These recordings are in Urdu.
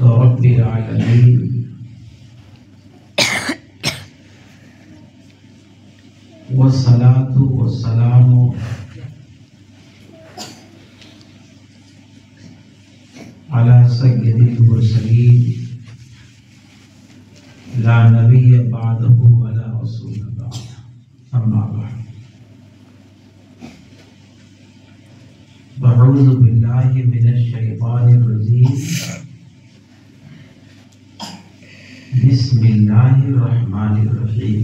رب العالمين والصلاة والسلام على سيد المرسلين لا نبي بعده ولا رسول بعده أما بعد أعوذ بالله من الشيطان الرجيم بسم الله الرحمن الرحيم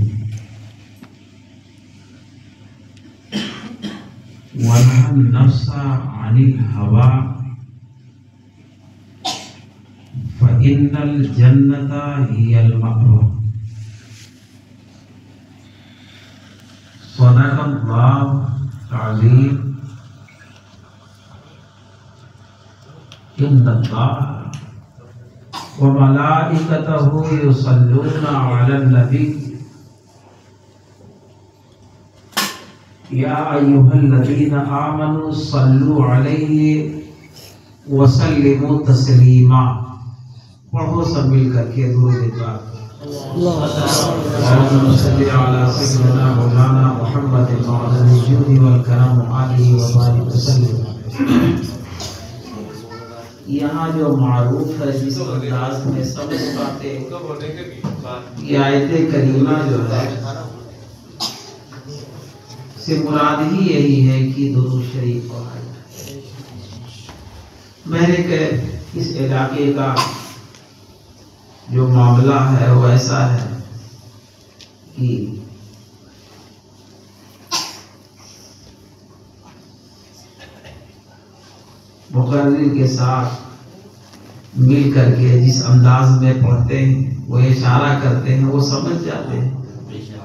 ونهى النفس عن الهوى فإن الجنة هي المأوى صدق الله العظيم إن الله وملائكته يصلون على النبي يا أيها الذين آمنوا صلوا عليه وسلموا تسليما پڑھو سب مل کر کے درود پاک اللهم صل على سيدنا مولانا محمد وعلى الجود والكرم وآله وبارك وسلم. یہاں جو معروف ہے جس انداز میں سمجھ پاتے یہ آیت کریمہ جو ہے سے مراد ہی یہی ہے کہ درود شریف پڑھا جائے. میں نے کہ اس علاقے کا جو معاملہ ہے وہ ایسا ہے کہ مقرر کے ساتھ مل کر کے جس انداز میں پڑھتے ہیں وہ اشارہ کرتے ہیں وہ سمجھ جاتے ہیں.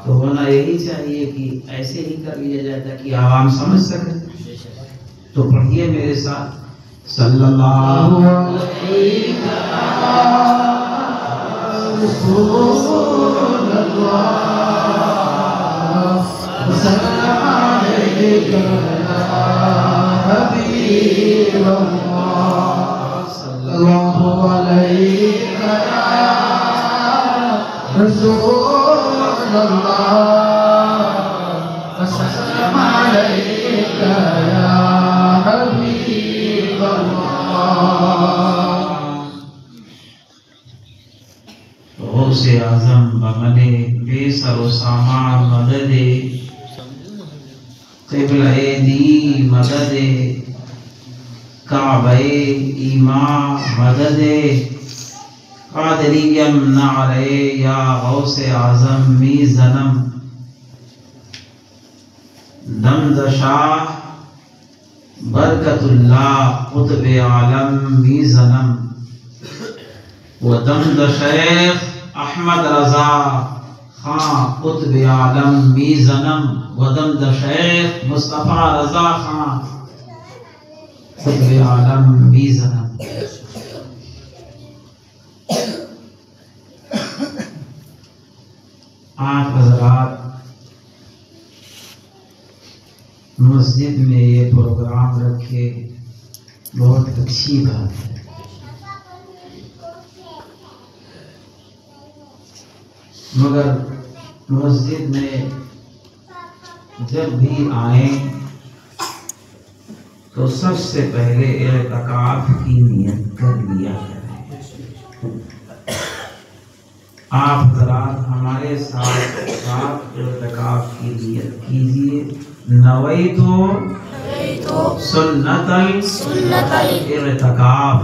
تو ہونا یہی چاہیے کہ ایسے ہی کر لیا جائے تاکہ عوام سمجھ سکے. تو پڑھیے میرے ساتھ صلی اللہ علیہ رسول اللہ وسلم علیک یا حبیب اللہ صلی اللہ علیک یا رسول اللہ وسلم علیک یا حبیب اللہ. غوث اعظم بمن بے سر و سامان مدد قبلہ دی مدد کعبہ ایمان مدد قادریم نعرے یا غوث اعظم می زنم دمد شاہ برکت اللہ قطب عالم می زنم و دمد شیخ احمد رضا خان قطب عالم می زنم و دمد شیخ مصطفیٰ رضا خان قطب عالم می زنم. آپ حضرات مسجد میں یہ پروگرام رکھے بہت اچھی بات ہے. مگر مسجد میں جب بھی آئیں تو سب سے پہلے اعتکاف کی نیت کر لیا جائے. آپ حضرات ہمارے ساتھ اعتکاف کی نیت کیجیے. نویتو سنت الاعتکاف.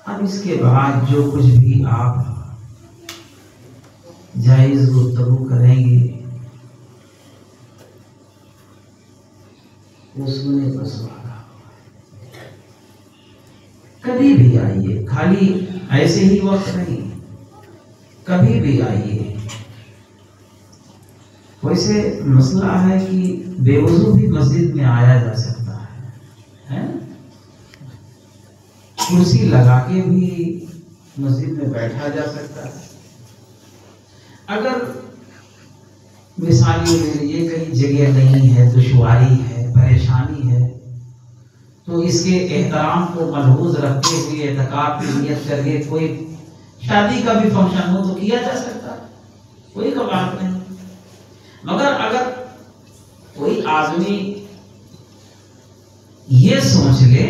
اب اس کے بعد جو کچھ بھی آپ جائز گفتگو کریں گے وہ سنے پر سوال. کبھی بھی آئیے, خالی ایسے ہی وقت نہیں, کبھی بھی آئیے. ویسے مسئلہ ہے کہ بے وضو بھی مسجد میں آیا جا سکتا ہے, کرسی لگا کے بھی مسجد میں بیٹھا جا سکتا ہے. اگر مثالی میرے لیے کہیں جگہ نہیں ہے, دشواری ہے, پریشانی ہے, تو تو اس کے احترام کو ملحوظ رکھتے ہوئے اعتکاف کی نیت کر کے کوئی شادی کا بھی فنکشن ہو تو کیا جا سکتا ہے، کوئی کباہت نہیں۔ مگر اگر کوئی آدمی یہ سوچ لے،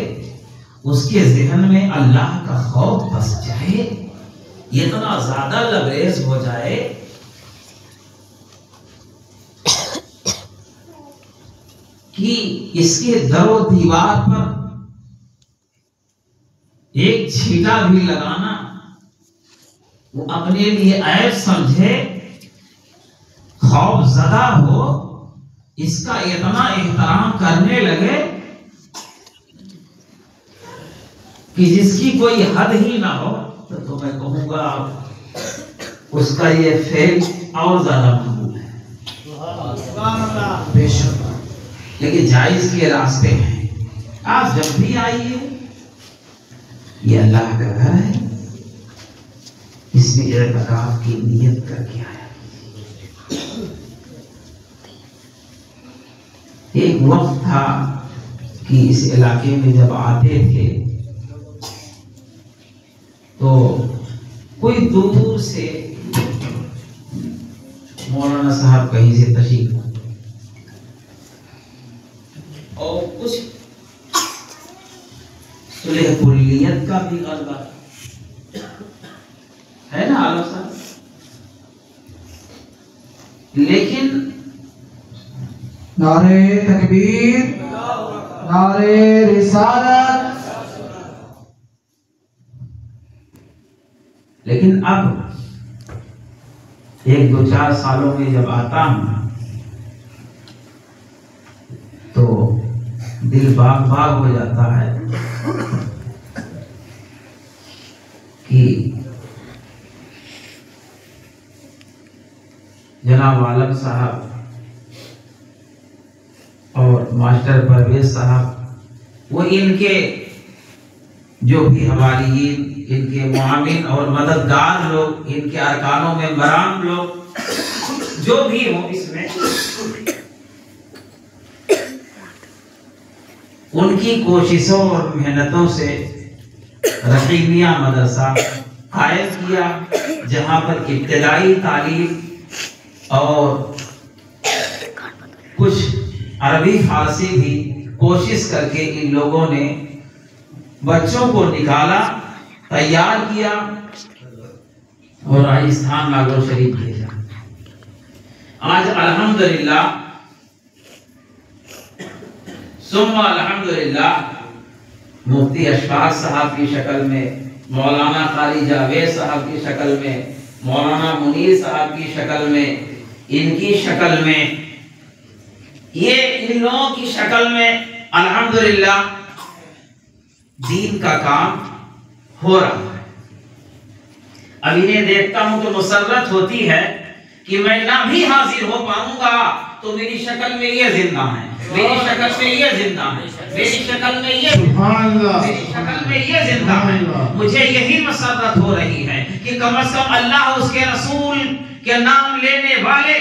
اس کے ذہن میں اللہ کا خوف بس جائے، اتنا زیادہ لبریز ہو جائے کہ اس کے در و دیوار پر ایک چھیٹا بھی لگانا وہ اپنے لیے عیب سمجھے، خوف زدہ ہو، اس کا اتنا احترام کرنے لگے کہ جس کی کوئی حد ہی نہ ہو، تو میں کہوں گا اس کا یہ فعل اور زیادہ مقبول ہے۔ بے شک، لیکن جائز کے راستے ہیں۔ آپ جب بھی آئیے، یہ اللہ کا گھر ہے، اس میں اعتکاف کی نیت کر کے آیا۔ ایک وقت تھا کہ اس علاقے میں جب آتے تھے تو کوئی دور سے مولانا صاحب کہیں سے تشریف اور کچھ صلح کلیت کا بھی غلبہ ہے نا عالم صاحب، لیکن نعرے تکبیر، نعرے رسالت، لیکن اب ایک دو چار سالوں میں جب آتا ہوں تو دل باغ باغ ہو جاتا ہے کہ جناب عالم صاحب اور ماسٹر پرویز صاحب، وہ ان کے جو بھی حوالیین، ان کے معاون اور مددگار لوگ، ان کے ارکانوں میں مرام لوگ جو بھی ہوں، اس میں ان کی کوششوں اور محنتوں سے رحیمیہ مدرسہ قائم کیا، جہاں پر ابتدائی تعلیم اور کچھ عربی فارسی بھی کوشش کر کے ان لوگوں نے بچوں کو نکالا، تیار کیا اور راجستھان ناگور شریف بھیجا۔ آج الحمدللہ ثم الحمدللہ مفتی اشفاق صاحب کی شکل میں، مولانا قاری جاوید صاحب کی شکل میں، مولانا منیر صاحب کی شکل میں، ان کی شکل میں، یہ ان لوگوں کی شکل میں الحمدللہ دین کا کام ہو رہا ہے۔ اب انہیں دیکھتا ہوں تو مسرت ہوتی ہے کہ میں نہ بھی حاضر ہو پاؤں گا تو میری شکل میں یہ زندہ ہے، میری شکل میں یہ زندہ ہے، میری شکل میں یہ میری شکل میں یہ زندہ ہے۔ مجھے یہی مسرت ہو رہی ہے کہ کم از کم اللہ اس کے رسول کے نام لینے والے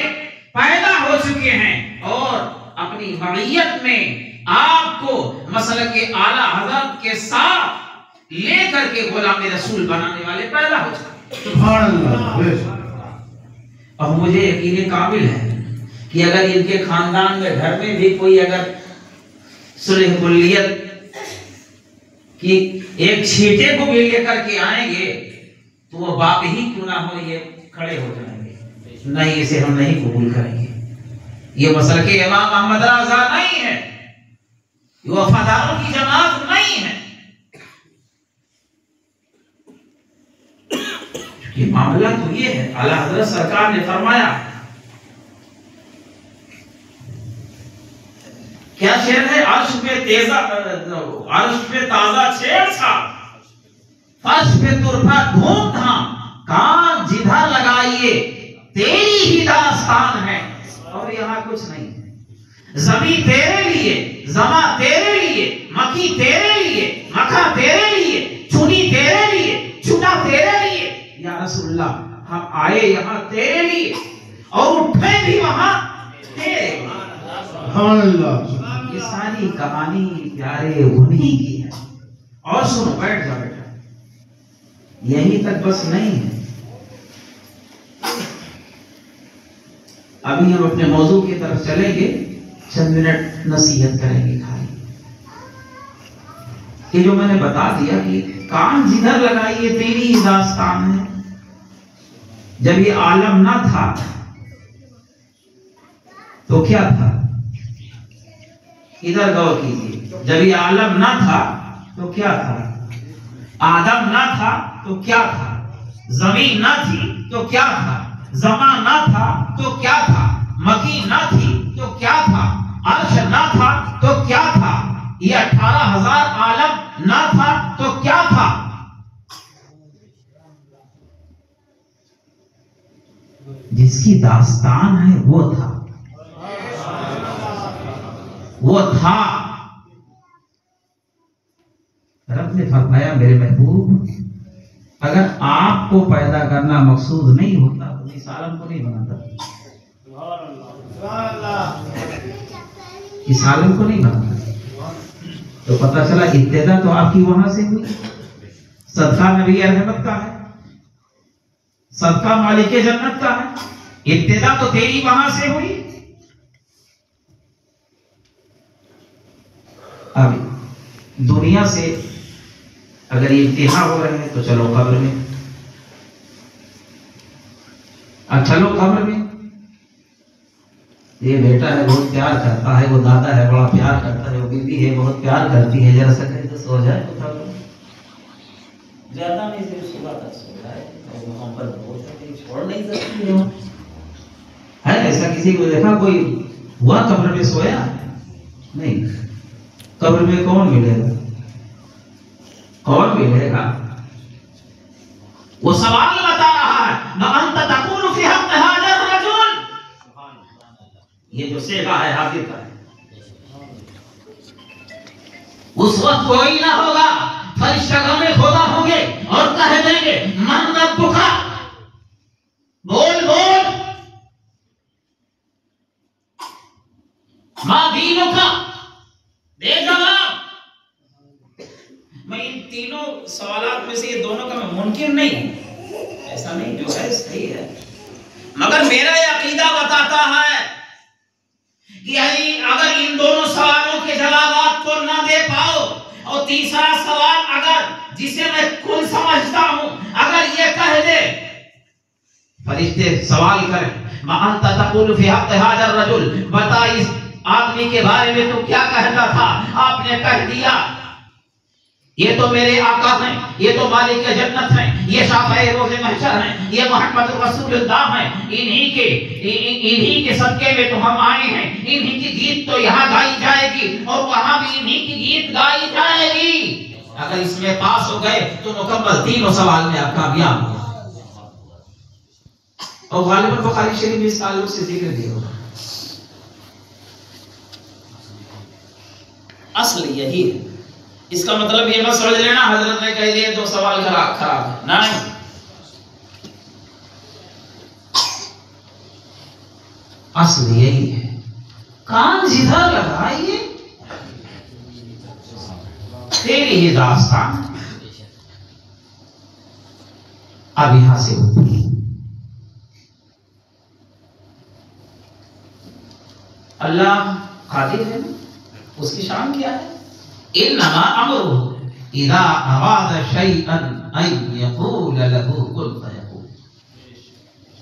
پیدا ہو چکے ہیں اور اپنی معیت میں آپ کو مسلک اعلیٰ حضرت کے ساتھ لے کر کے غلام رسول بنانے والے پیدا ہو چکے۔ سبحان اللہ۔ اب مجھے یقین کامل ہے کہ اگر ان کے خاندان میں گھر میں بھی کوئی اگر صلح کلیت کی ایک چھیٹے کو بھی لے کر کے آئیں گے تو وہ باپ ہی کیوں نہ ہو، یہ کھڑے ہو جائیں گے، نہیں اسے ہم نہیں قبول کریں گے، یہ مسلک امام احمد رضا نہیں ہے، یہ وفاداروں کی جماعت نہیں ہے۔ یہ معاملہ تو یہ ہے، اعلیٰ حضرت سرکار نے فرمایا، کیا شعر ہے؟ عرش پہ تازہ چھیڑ چھا، فرش پہ ترپا دھوم دھام، کان جدھر لگائیے تیری ہی داستان ہے، اور یہاں کچھ نہیں ہے۔ زمین تیرے لیے، زما تیرے لیے، مکھی تیرے لیے، مکھا تیرے لیے، چنی تیرے لیے، چنا تیرے لیے۔ یا رسول اللہ، ہم آئے یہاں تیرے لیے اور اٹھے بھی وہاں تیرے لیے۔ سبحان اللہ۔ یہ ساری کہانی پیارے انہی کی ہے. اور سنو، بیٹھ جا بیٹا، یہی تک بس نہیں ہے. ابھی ہم اپنے موضوع کی طرف چلیں گے، چند منٹ نصیحت کریں گے. خالی کہ جو میں نے بتا دیا کہ کان جدھر لگائیے تیری ہی داستان ہے. جب یہ عالم نہ تھا تو کیا تھا؟ ادھر غور کیجیے. جب یہ عالم نہ تھا تو کیا تھا؟ آدم نہ تھا تو کیا تھا؟ زمین نہ تھی تو کیا تھا؟ زمان نہ تھا تو کیا تھا؟ مکی نہ تھی تو کیا تھا؟ عرش نہ تھا تو کیا تھا؟ یہ 18,000 عالم نہ تھا تو کیا تھا؟ جس کی داستان ہے وہ تھا، وہ تھا. رب نے فرمایا میرے محبوب، اگر آپ کو پیدا کرنا مقصود نہیں ہوتا تو اس عالم کو نہیں بناتا. اس عالم کو نہیں بناتا. تو پتہ چلا ابتدا تو آپ کی وہاں سے ہوئی. صدقہ نبی رحمت کا ہے، صدقہ مالک جنت کا ہے. ابتدا تو تیری وہاں سے ہوئی. اب دنیا سے اگر یہ انتہا ہو رہے ہیں تو چلو قبر میں. اب چلو قبر میں. یہ بیٹا ہے بہت پیار کرتا ہے، وہ دادا ہے بڑا پیار کرتا ہے، وہ بیوی ہے بہت پیار کرتی ہے، ذرا سا کہیں تو سو جائے تو قبر میں. زیادہ نہیں، صرف صبح تک سو جائے اور وہاں پر چھوڑ نہیں سکتی ہے. ایسا کسی کو دیکھا کوئی ہوا قبر میں سویا؟ نہیں. قبر میں کون ملے گا؟ کون ملے گا؟ وہ سوال بتا رہا ہے وَأَنْتَ تَقُولُ فِي حَقِّ هَذَا الرَّجُلِ. یہ جو صیغہ ہے حاضر کا ہے. اس وقت کوئی نہ ہوگا، فرشتہ میں خدا ہوں گے اور کہہ دیں گے من ربک، بول بول، ما دینک، دے جواب. میں ان تینوں سوالات میں سے یہ دونوں کا میں منکر نہیں ہوں، ایسا نہیں، جو ہے صحیح ہے. مگر میرا یہ عقیدہ بتاتا ہے کہ اگر ان دونوں سوالوں کے جوابات کو نہ دے پاؤ اور تیسرا سوال اگر جسے میں کن سمجھتا ہوں اگر یہ کہہ دے، فرشتے سوال کریں وَأَنْتَ تَقُولُ فِي حَقِّ هَذَا الرَّجُلِ، بتا اس آدمی کے بارے میں تو کیا کہتا تھا؟ آپ نے کہہ دیا یہ تو میرے آقا ہیں، یہ تو مالک جنت ہیں، یہ شافع روز محشر ہیں، یہ محمد رسول اللہ ہیں، انہی کے صدقے میں تو ہم آئے ہیں. انہی کی گیت تو یہاں گائی جائے گی اور وہاں بھی انہی کی گیت گائی جائے گی. اگر اس میں پاس ہو گئے تو مکمل تینوں سوال میں آپ کامیاب ہو. اور غالباً بخاری شریف میں اس تعلق سے ذکر بھی ہوگا. اصل یہی ہے. اس کا مطلب یہ مت سمجھ لینا حضرت نے کہہ دیا تو سوال خراب ہے، نہیں. اصل یہی ہے. کان جدھر لگائیے تیری ہی داستان. اب یہاں سے اللہ قادر ہے، اس کی شان کیا ہے؟ انما امره اذا اراد شيئا ان يقول له كن فيكون.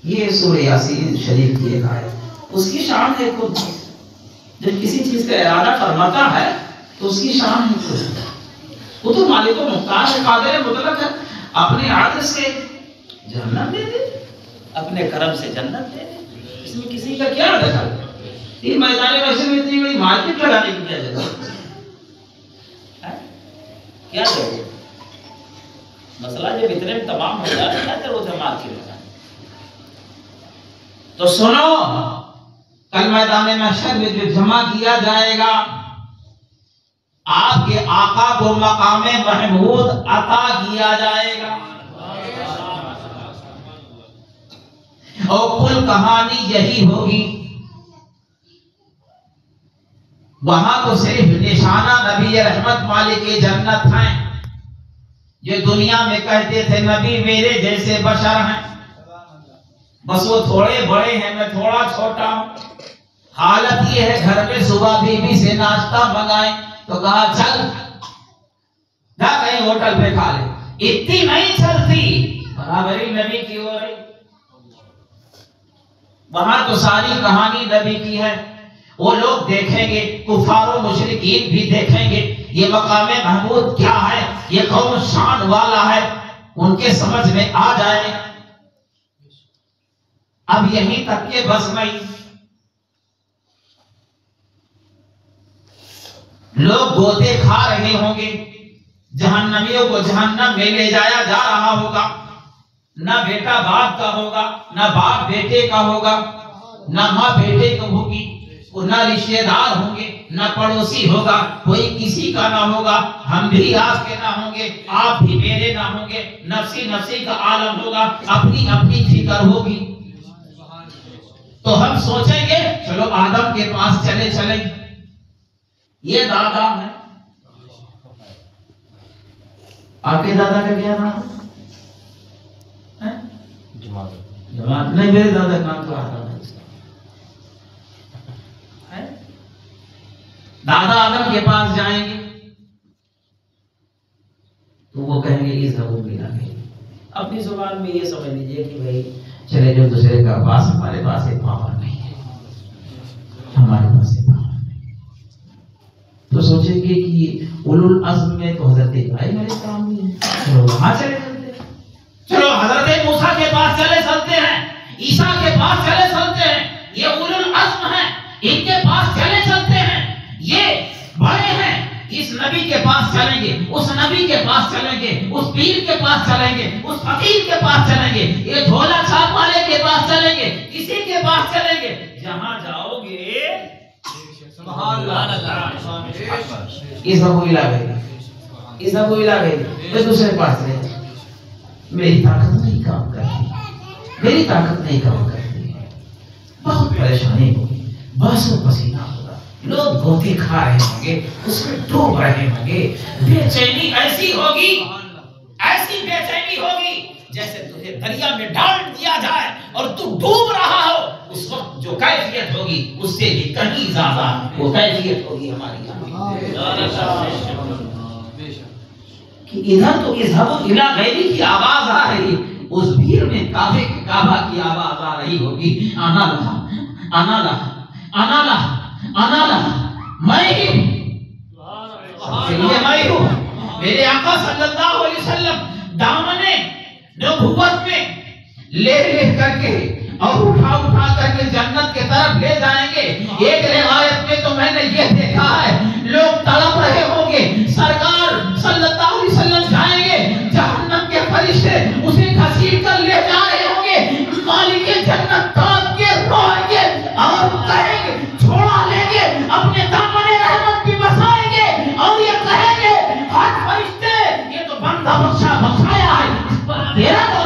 یہ سورہ یاسین شریف کی ایک آیت. اس کی شان ہے خود. جب کسی چیز کا ارادہ فرماتا ہے تو اس کی شان ہے خود. وہ تو مالک و مختار ہے، قادر مطلق ہے. اپنے عدل سے جنت دے دے، اپنے کرم سے جنت دے دے. اس میں کسی کا کیا دخل؟ یہ میدان محشر میں اتنی بڑی مارکیٹ لگانے کی کیا ضرورت؟ کیا ضرورت؟ مسئلہ جب اتنے میں تمام ہو جائے کیا ضرورت ہے مارکیٹ لگانے؟ تو سنو، کل میدان محشر میں جو جمع کیا جائے گا آپ کے آقا کو مقام محمود عطا کیا جائے گا. اور کل کہانی یہی ہوگی وہاں تو صرف نشانہ نبی رحمت مالک جنت ہیں. یہ دنیا میں کہتے تھے نبی میرے جیسے بشر ہیں، بس وہ تھوڑے بڑے ہیں، میں تھوڑا چھوٹا ہوں. حالت یہ ہے گھر میں صبح بیوی سے ناشتہ منگائیں تو کہا چل جا کہیں ہوٹل پہ کھا لے. اتنی نہیں چلتی، برابری نبی کی ہو رہی. وہاں تو ساری کہانی نبی کی ہے. وہ لوگ دیکھیں گے، کفار و مشرکین بھی دیکھیں گے یہ مقام محمود کیا ہے، یہ کون شان والا ہے، ان کے سمجھ میں آ جائے. اب یہیں تک کہ بس نہیں، لوگ گوتے کھا رہے ہوں گے، جہنمیوں کو جہنم میں لے جایا جا رہا ہوگا. نہ بیٹا باپ کا ہوگا، نہ باپ بیٹے کا ہوگا، نہ ماں بیٹے کو ہوگی، نہ رشتے دار ہوں گے، نہ پڑوسی ہوگا، کوئی کسی کا نہ ہوگا. ہم بھی آپ کے نہ ہوں گے، آپ بھی میرے نہ ہوں گے. نفسی نفسی کا عالم ہوگا، اپنی اپنی فکر ہوگی. تو ہم سوچیں گے چلو آدم کے پاس چلیں. یہ دادا ہے. آپ کے دادا کا کیا نام ہے؟ جماعت نہیں، میرے دادا کا نام تو آدم ہے. دادا آدم کے پاس جائیں گے تو وہ کہیں گے اس ضرور ملا گے. اپنی زبان میں یہ سمجھ لیجئے کہ بھائی چلے جو دوسرے کا پاس، ہمارے پاس ایک پاور نہیں ہے، ہمارے پاس ایک پاور نہیں ہے. تو سوچیں گے کہ اولو العزم میں تو حضرت ابراہیم علیہ السلام بھی ہیں، چلو وہاں چلے چلتے ہیں. چلو حضرت موسیٰ کے پاس چلے چلتے ہیں، عیسیٰ کے پاس چلے چلتے ہیں. یہ اولو العزم ہیں، ان کے پاس چلے چلتے ہیں. یہ بڑے ہیں، اس نبی کے پاس چلیں گے، اس نبی کے پاس چلیں گے، اس پیر کے پاس چلیں گے، اس فقیر کے پاس چلیں گے، یہ جھولا چھاپ والے کے پاس چلیں گے، کسی کے پاس چلیں گے. جہاں جاؤ گے سبحان اللہ اس کو ملا گئی میں دوسرے پاس رہے. میری طاقت نہیں کام کرتی، بہت پریشانی ہوگی، بس و پسینہ ہوگا، لوگ گوتے کھا رہے ہوں گے، اس میں ڈوب رہے ہوں گے. بے چینی ایسی ہوگی جیسے تجھے دریا میں ڈال دیا جائے اور تو ڈوب رہا ہو. اس وقت جو کیفیت ہوگی اس سے بھی کہیں زیادہ وہ کیفیت ہوگی ہماری کہ ادھر تو اذهبوا الى غیری کی آواز آ رہی، اس بھیڑ میں کعبے کے کعبہ کی آواز آ رہی ہوگی. انا لہا میں ہوں. میرے آقا صلی اللہ علیہ وسلم دامنے نبوت میں لے کر کے اور اٹھا کر کے جنت کے طرف لے جائیں گے. ایک روایت میں تو میں نے یہ دیکھا ہے لوگ تڑپ رہے ہوں گے، سرکار صلی اللہ علیہ وسلم جائیں گے، جہنم کے فرشتے اسے گھسیٹ کر لے جا رہے ہوں گے. مالک جنت کاٹ کے روئیں گے اور کہیں گے چھوڑا لیں گے، اپنے دامن رحمت بھی بسائیں گے اور یہ کہیں گے ہر فرشتے یہ تو بندہ بخشایا ہے، اس پر تیرا تو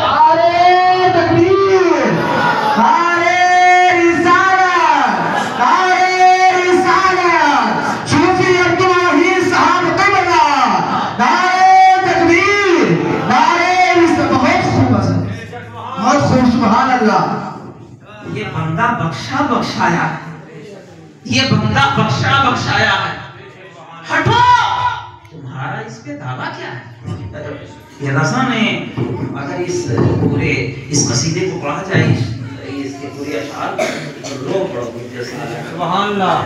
یہ بندہ بخشایا ہے، یہ بندہ بخشایا ہے. ہٹو، تمہارا اس پہ دعویٰ کیا ہے؟ یہ رضا میں اگر اس قصیدے کو پڑھا جائے، اس کے پورے اشعار رو پڑھو گے سبحان اللہ.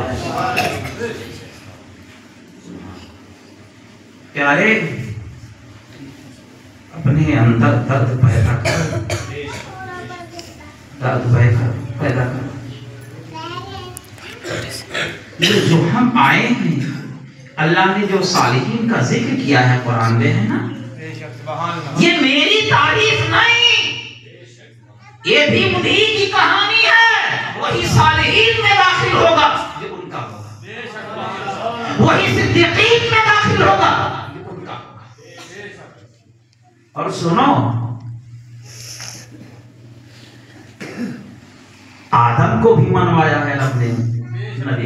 پیارے اپنے اندر درد پیدا کر، جو ہم آئے ہیں، اللہ نے جو صالحین کا ذکر کیا ہے قرآن میں ہے نا، یہ میری تعریف نہیں، یہ بھی انہی کی کہانی ہے. وہی صالحین میں داخل ہوگا جو ان کا ہوگا، وہی صدیقین میں داخل ہوگا جو ان کا ہوگا. اور سنو، آدم کو بھی منوایا ہے رب نے، نبی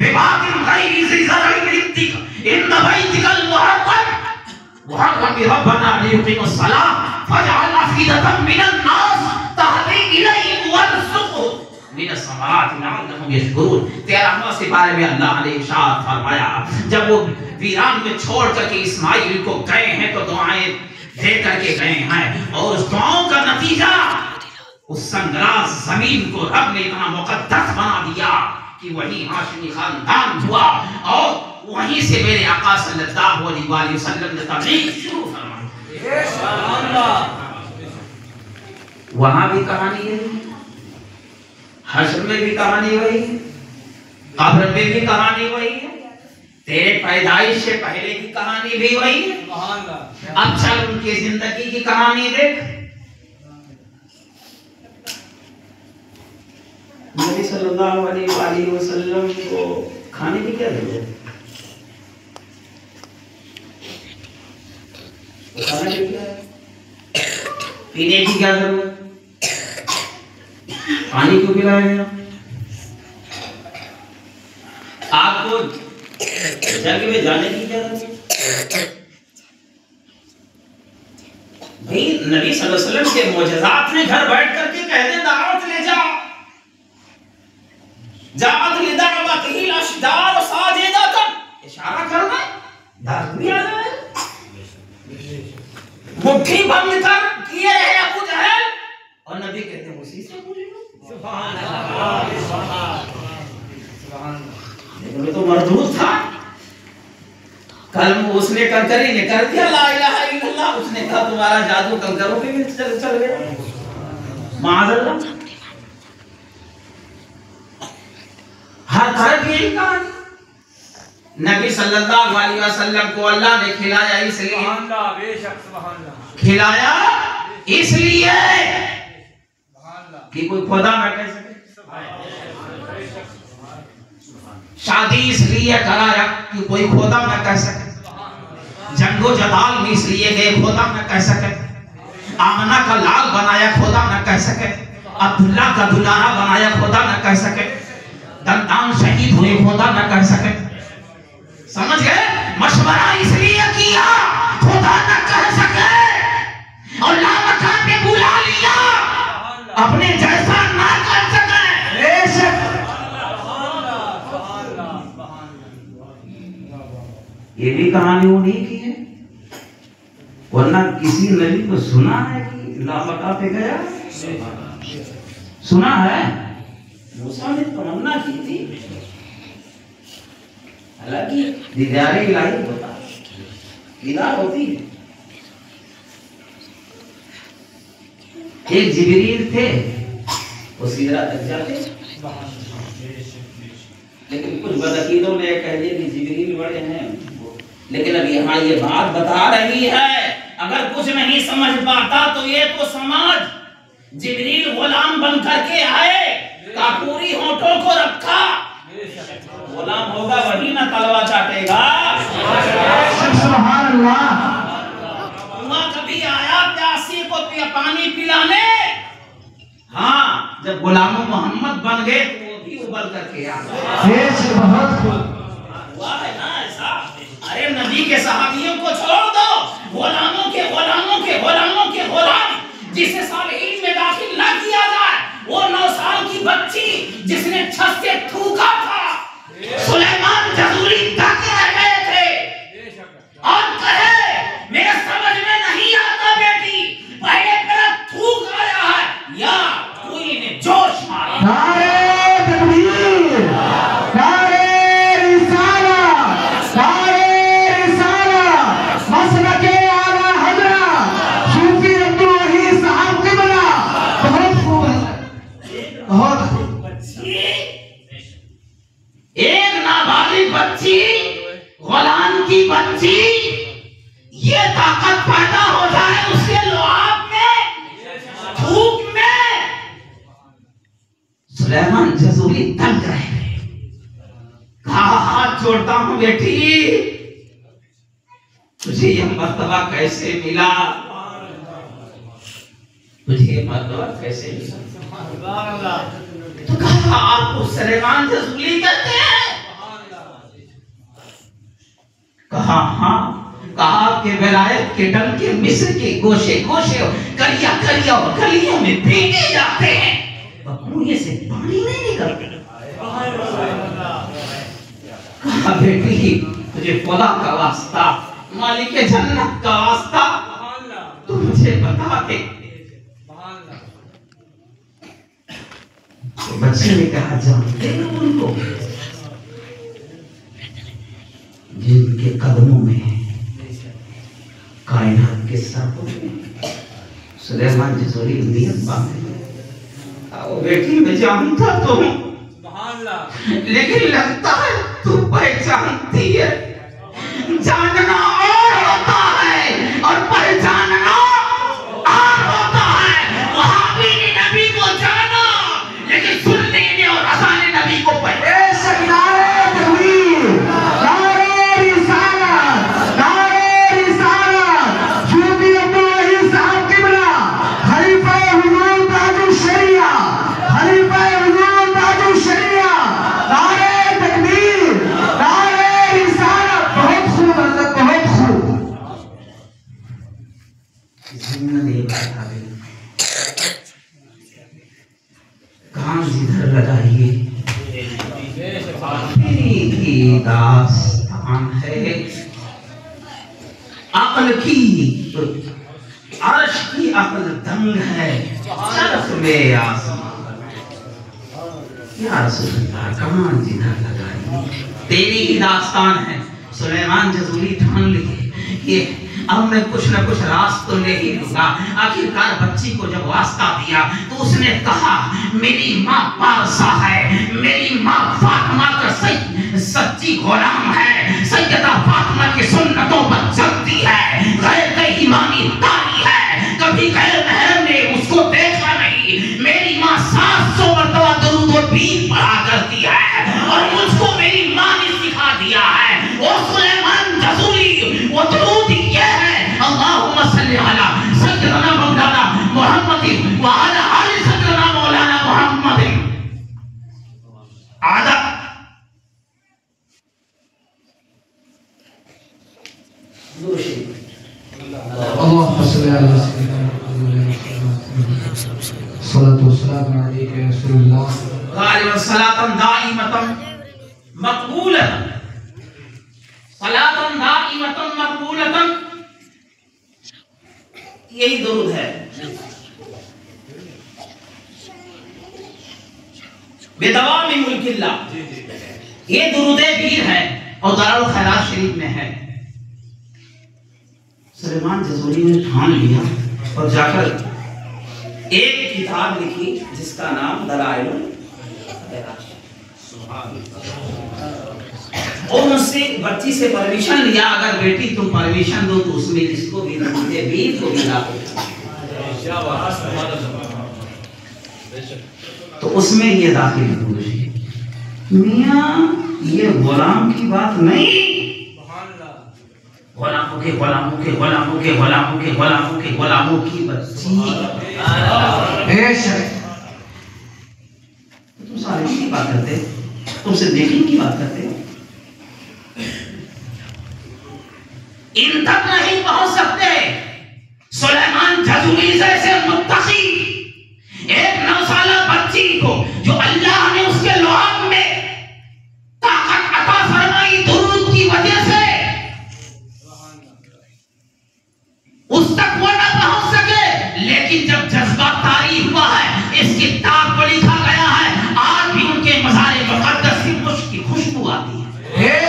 بِوَادٍ غَيْرِ ذِي زَرْعٍ عِندَ بَيْتِكَ المحرم ربنا ليقيموا الصلاة فاجعل أفئدة من الناس تهوي إليهم وارزقهم من الثمرات لعلهم يشكرون۔ 13واں سپارے میں اللہ نے ارشاد فرمایا جب وہ ویران میں چھوڑ کر کے اسماعیل کو گئے ہیں تو دعائیں دے کر کے گئے ہیں اور اس دعاؤں کا نتیجہ اس سنگراز زمین کو رب نے اتنا مقدس بنا دیا کہ وہی ہاشمی خاندان ہوا اور وہیں سے میرے آقا صلی اللہ علیہ وسلم نے تبلیغ شروع فرمائی۔ وہاں بھی کہانی ہے، حشر میں بھی کہانی وہی ہے، قبر میں بھی کہانی وہی ہے، تیرے پیدائش سے پہلے کی کہانی بھی وہی ہے۔ اب چل ان کی زندگی کی کہانی دیکھ۔ نبی صلی اللہ علیہ وسلم کو کھانے کی کیا ضرورت ہے؟ کھانے کی کیا ہے؟ پینے کی کیا ضرورت؟ پانی کیوں پلایا گیا؟ آپ کو جنگ میں جانے کی کیا ضرورت؟ نبی صلی اللہ علیہ وسلم کے معجزات میں گھر بیٹھ کر کے کہہ دیں دعوت لے جا، جاءت لدعوتہ الاشجار ساجدۃ، اشارہ کرنا دعوت بھی آ جائے، مٹھی بند کر کیے رہے ابو جہل اور نبی کہتے ہیں اسی سے پوچھو۔ سبحان اللہ لیکن وہ تو مردود تھا، کلم اس نے کنکری نے کر دیا لا الہ الا اللہ، اس نے کہا تمہارا جادو کنکروں پہ بھی چل گیا معاذ اللہ۔ ہر طرف یہی کہانی، نبی صلی اللہ علیہ وسلم کو اللہ نے کھلایا اس لیے، کھلایا اس لیے کہ کوئی خدا نہ کہہ سکے، شادی اس لیے کرایا کہ کوئی خدا نہ کہہ سکے، جنگ و جدال میں اس لیے گئے خدا نہ کہہ سکے، آمنہ کا لال بنایا خدا نہ کہہ سکے، عبداللہ کا دلارا بنایا خدا نہ کہہ سکے، دندان شہید ہوئے خدا نہ کہہ سکے، سمجھ گئے؟ مشورہ اس لیے کیا خدا نہ کہہ سکے اور لامکان نے بلا لیا اپنے جیسا نہ کر سکے۔ یہ بھی کہانی انہیں کی ہے، ورنہ کسی نبی کو سنا ہے کہ لامکان پہ گیا؟ سنا ہے؟ موسیٰ نے تمنا کی تھی، حالانکہ دیدار الہی ہوتا دیدار ہوتی ہے۔ ایک جبریل تھے وہ سدرہ تک جاتے، لیکن کچھ بدعقیدوں نے کہہ دیا کہ جبریل بڑے ہیں، لیکن اب یہاں یہ بات بتا رہی ہے اگر کچھ نہیں سمجھ پاتا تو یہ تو سمجھ جبریل غلام بن کر کے آئے، کافوری ہونٹوں کو رکھا، غلام ہوگا وہی نہ تلوا چاٹے گا۔ سبحان اللہ۔ وہاں کبھی آیا پیاسی کو پانی پلانے؟ ہاں جب غلام محمد بن گئے تو وہ بھی ابل کر کے آ گئے۔ بہت خوب ہوا ہے نا ایسا؟ ارے نبی کے صحابیوں کو چھوڑ دو، غلاموں کے غلاموں کے غلاموں کے غلام جسے صالحین میں داخل نہ کیا جائے، وہ 9 سال کی بچی جس نے چھت سے تھوکا تھا، سلیمان جزوری تک رہ گئے تھے اور کہے میرے سمجھ میں نہیں آتا بیٹی، پہلے میرا تھوک آیا ہے یا کوئی نے جوش مارا۔ نعرہ تکبیر، نعرہ رسالت، نعرہ رسالت، مسلک اعلیٰ حضرت صوفی عبدالوحید صاحب قبلہ۔ بہت خوب ہے بچی، غلام کی بچی یہ طاقت پیدا ہو جائے اس کے لعاب میں، تھوک میں، سلیمان جزوری تنگ رہے، کہا ہاتھ جوڑتا ہوں بیٹی، تجھے یہ مرتبہ کیسے ملا؟ تجھے یہ مرتبہ کیسے ملا؟ تو کہا آپ کو سلیمان جزوری کہتے ہیں؟ کہا ہاں، کہا آپ کے ولایت کے ڈنک کے مصر کے گوشے گوشے کریا کریا اور گلیوں میں بھیجے جاتے ہیں، کنویں سے پانی نہیں نکلتا۔ کہا بیٹی تجھے خدا کا واسطہ، مالک جنت کا واسطہ تو مجھے بتا دے۔ بچے نے کہا جانتے ہیں ان کو جن کے قدموں میں کائنات کے ساتھ سلیمان جزوری نیت باندھے، بیٹی میں جانتا تو ہوں لیکن لگتا ہے تو پہچانتی ہے، جاننا اور ہوتا ہے اور پہچاننا اور ہوتا ہے۔ وہاں بھی نبی کو جانا لیکن سننے نے اور رسانے نبی کو پہچانا۔ کان جدھر لگائیے میری داستان ہے، عقل کی عرش کی عقل دنگ ہے، طرف میں آسمان۔ یا رسول اللہ کان جدھر لگائیے تیری ہی داستان ہے۔ سلیمان جزوری ٹھان لیے یہ اب میں کچھ نہ کچھ راست تو لے ہی لوں گا۔ آخرکار بچی کو جب واسطہ دیا تو اس نے کہا میری ماں پارسا ہے، میری ماں فاطمہ کا سچی غلام ہے، سیدہ فاطمہ کی سنتوں پر چلتی ہے، غیر کا ایمانی داری ہے، کبھی غیر محرم نے اس کو دیکھا نہیں۔ میری ماں 700 مرتبہ درود و بید پڑھا کرتی ہے اور مجھ کو میری ماں نے سکھا دیا ہے۔ وہ سلیمان جزوری وہ درود یہ ہے، اللہم صلی علی سیدنا مولانا محمد وعلی آل سیدنا مولانا محمد۔ عادت اللهم صل على سيدنا محمد صلاة والسلام عليك يا رسول الله غالب صلاة دائمة مقبولة، صلاة دائمة مقبولة، یہی درود ہے۔ بدوام ملک اللہ، یہ درود پیر ہے اور دارالخیرات شریف میں ہے۔ سلیمان جزوری نے ٹھان لیا اور جا کر ایک کتاب لکھی جس کا نام دلائل الخیرات، اور ان سے بچی سے پرمیشن لیا اگر بیٹی تم پرمیشن دو تو اس میں اس کو بھی دے بیت کو بھی لا تو اس میں یہ داخل ہوئی میاں یہ غلام کی بات نہیں، غلاموں کے غلاموں کے غلاموں کے غلاموں کے غلاموں کے غلاموں کی بچی، تم سارے کی بات کرتے، تم سے دیکھنے کی بات کرتے، ان تک نہیں پہنچ سکتے۔ سلیمان جزوری جیسے متقی ایک 9 سالہ بچی کو جو اللہ نے اس کے لعاب میں طاقت عطا فرمائی درود کی وجہ سے، اس تک وہ نہ پہنچ سکے، لیکن جب جذبہ طاری ہوا ہے اس کتاب کو لکھا گیا ہے، آج بھی ان کے مزار مقدس کی مشک کی خوشبو آتی ہے۔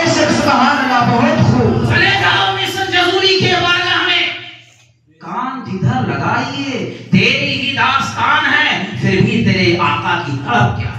سبحان اللہ، بہت خوب۔ چلے جاؤ مصر جزوری کے بارگاہ میں، کان جدھر لگائیے تیری ہی داستان ہے، پھر بھی تیرے آقا کی طرف کیا ہے۔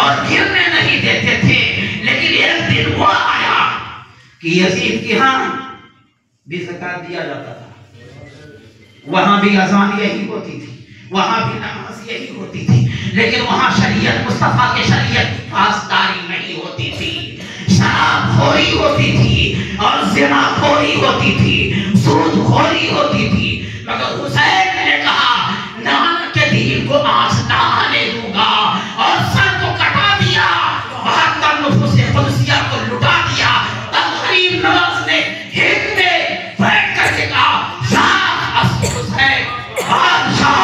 اور گرنے نہیں دیتے تھے، لیکن ایک دن وہ آیا کہ یزید کی ہاں بھی زکات دیا جاتا تھا، وہاں بھی اذان یہی ہوتی تھی، وہاں بھی نماز یہی ہوتی تھی، لیکن وہاں شریعت مصطفیٰ کی شریعت کی پاسداری نہیں ہوتی تھی، شراب خوری ہوتی تھی اور زنا خوری ہوتی تھی، سود خوری ہوتی تھی۔ مگر حسین نے کہا نانا کے دین کو آج نہ آنے دوں گا، اور سر کو کٹا دیا، بہتر نفوس قدسیہ کو لٹا دیا۔ تب غریب نواز نے ہند میں بیٹھ کر کے کہا شاہ اسد حسین، بادشاہ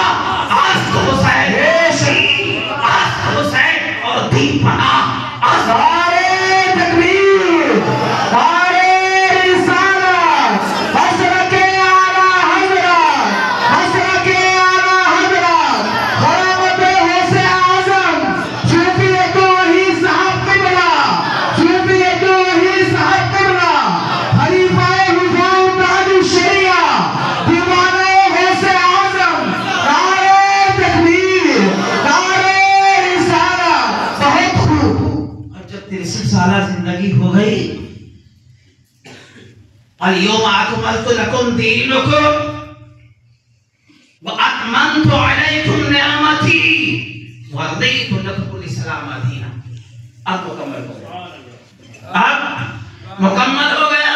اسد حسین، اسد حسین اور دین پناہ زندگی ہو گئی۔ اليوم اکملت لکم دینکم واتممت علیکم نعمتی ورضیت لکم الاسلام دینا۔ اب مکمل ہو گیا، اب مکمل ہو گیا۔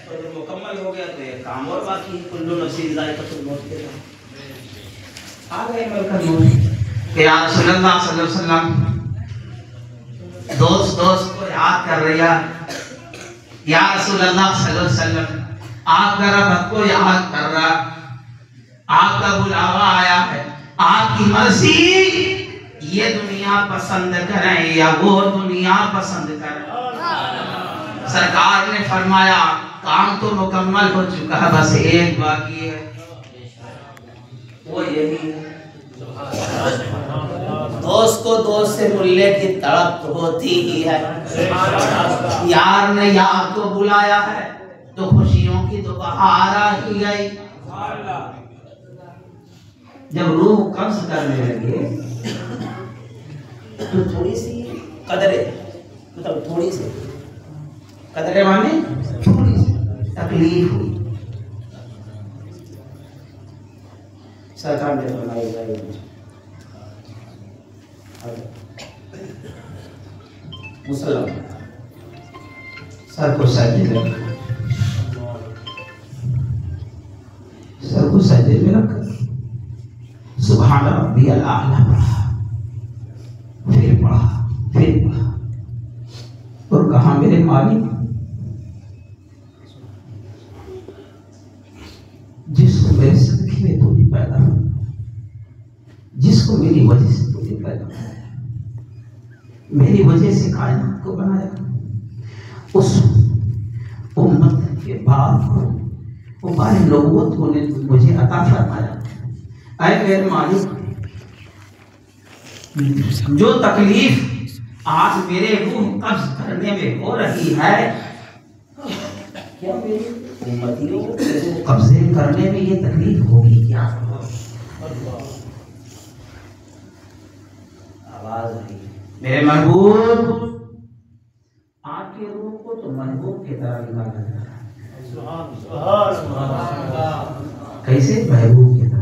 اور جب مکمل ہو گیا تو ایک کام اور باقی ہے، کل نفس ذائقۃ الموت کے بعد آ گئے ملک الموت کہ یا رسول اللہ صلی اللہ علیہ وسلم دوست کو یاد کر رہا، یا رسول اللہ صلی اللہ علیہ وسلم آپ کا رب کو یاد کر رہا، آپ کا بلاوا آیا ہے، آپ کی مرضی یہ دنیا پسند کریں یا وہ دنیا پسند کریں۔ سرکار نے فرمایا کام تو مکمل ہو چکا ہے، بس ایک باقی ہے، وہ یہی ہے۔ دوست کو دوست سے ملنے کی تڑپ ہوتی ہی ہے، یار نے یار کو بلایا ہے تو خوشیوں کی تو بہار آ ہی گئی۔ جب روح قبض کرنے لگے تو تھوڑی سی قدرے، مطلب تھوڑی سی قدرے مانے تھوڑی سی تکلیف ہوئی۔ سرکار نے فرمایا مسلم سر کو سجدے میں رکھ، سر کو سجدے میں رکھ، سبحان ربی الاعلی پڑھا، پھر پڑھا اور کہا میرے مالک جس کو میرے صدقے میں تو نے پیدا ہوا، جس کو میری وجہ سے تو نے پیدا ہوا، میری وجہ سے کائنات کو بنایا، اس امت کے بعد وہ بارے نبوت کو نے مجھے عطا فرمایا۔ اے میرے مالک، جو تکلیف آج میرے روح قبض کرنے میں ہو رہی ہے، کیا میری امتیوں کو قبضے کرنے میں یہ تکلیف ہوگی کیا؟ آواز آئی میرے محبوب، آپ کے روح کو تو محبوب کی طرح نکالا جا رہا ہے۔ کیسے؟ محبوب کی طرح۔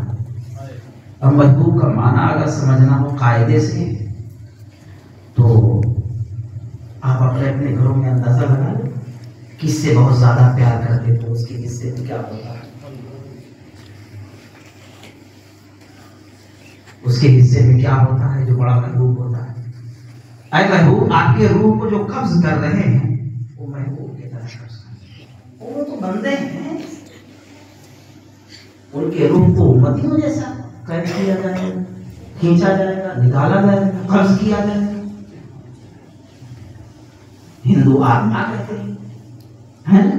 اب محبوب کا معنی اگر سمجھنا ہو قاعدے سے تو آپ اپنے گھروں میں اندازہ لگا لیں، کس سے بہت زیادہ پیار کرتے تو اس کے حصے میں کیا ہوتا ہے، اس کے حصے میں کیا ہوتا ہے جو بڑا محبوب ہوتا ہے۔ اے محبوب، آپ کے روح کو جو قبض کر رہے ہیں وہ محبوب کی طرح قبض کر رہے ہیں، وہ تو بندے ہیں، ان کے روح کو امتیوں جیسا قید کیا جائے گا، کھینچا جائے گا، نکالا جائے گا، قبض کیا جائے گا۔ ہندو آتما کہتے ہیں،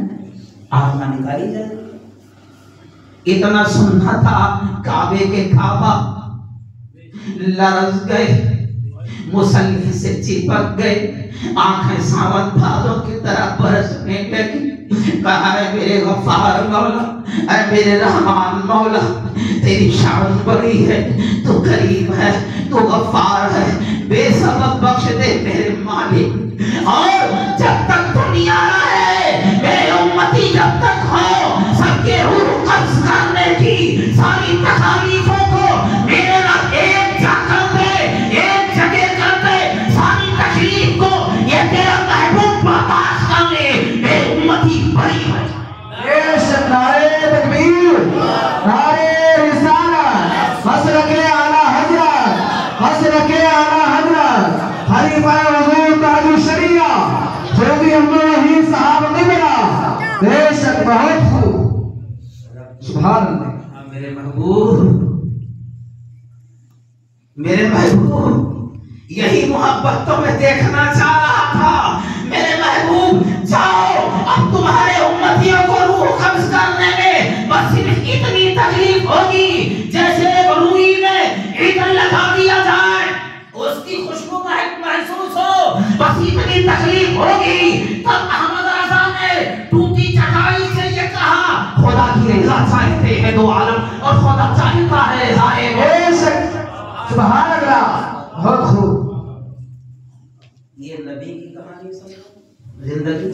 آتما نکالی جائے گی۔ اتنا سننا تھا کعبے کے کعبہ لرز گئے، مسلح سے چپک گئے، آنکھیں ساون بھادوں کی طرح برسنے لگی۔ کہا اے میرے غفار مولا، اے میرے رحمان مولا، تیری شان بڑی ہے، تو قریب ہے، تو غفار ہے، بے بخش دے میرے مالک. اور جب تک دنیا رہے میرے امتی جب تک ہو سب کے روح قبض کرنے کی ساری تکالیفوں کو میرے رب ایک جا کر دے، ایک جگہ کر دے، ساری تکلیف کو یہ تیرا محبوب برداشت کر لے، میرے امتی بڑی ہو جائے. بے شک نعرے تکبیر، نعرے رسالت، مسلک اعلیٰ حضرت، مسلک اعلیٰ حضرت خلیفہ حضور تاج الشریعہ سیدی عبدالرحیم صاحب قبلہ. بے شک بہت خوب، سبحان اللہ. میرے محبوب، میرے محبوب یہی محبت تو میں دیکھنا چاہ رہا تھا. میرے محبوب جاؤ، اب تمہارے امتیوں کو روح قبض کرنے میں بس صرف اتنی تکلیف ہوگی جیسے ایک روئی میں عطر لگا دیا جائے، اس کی خوشبو محسوس ہو، بس اتنی تکلیف ہوگی. تب احمد رضا نے ٹوٹی چٹائی سے یہ کہا خدا کی رضا چاہتے ہیں دو عالم اور خدا چاہتا ہے رضائے. بے شک سبحان اللہ، بہت خوب. یہ نبی کی کہانی سمجھو، زندگی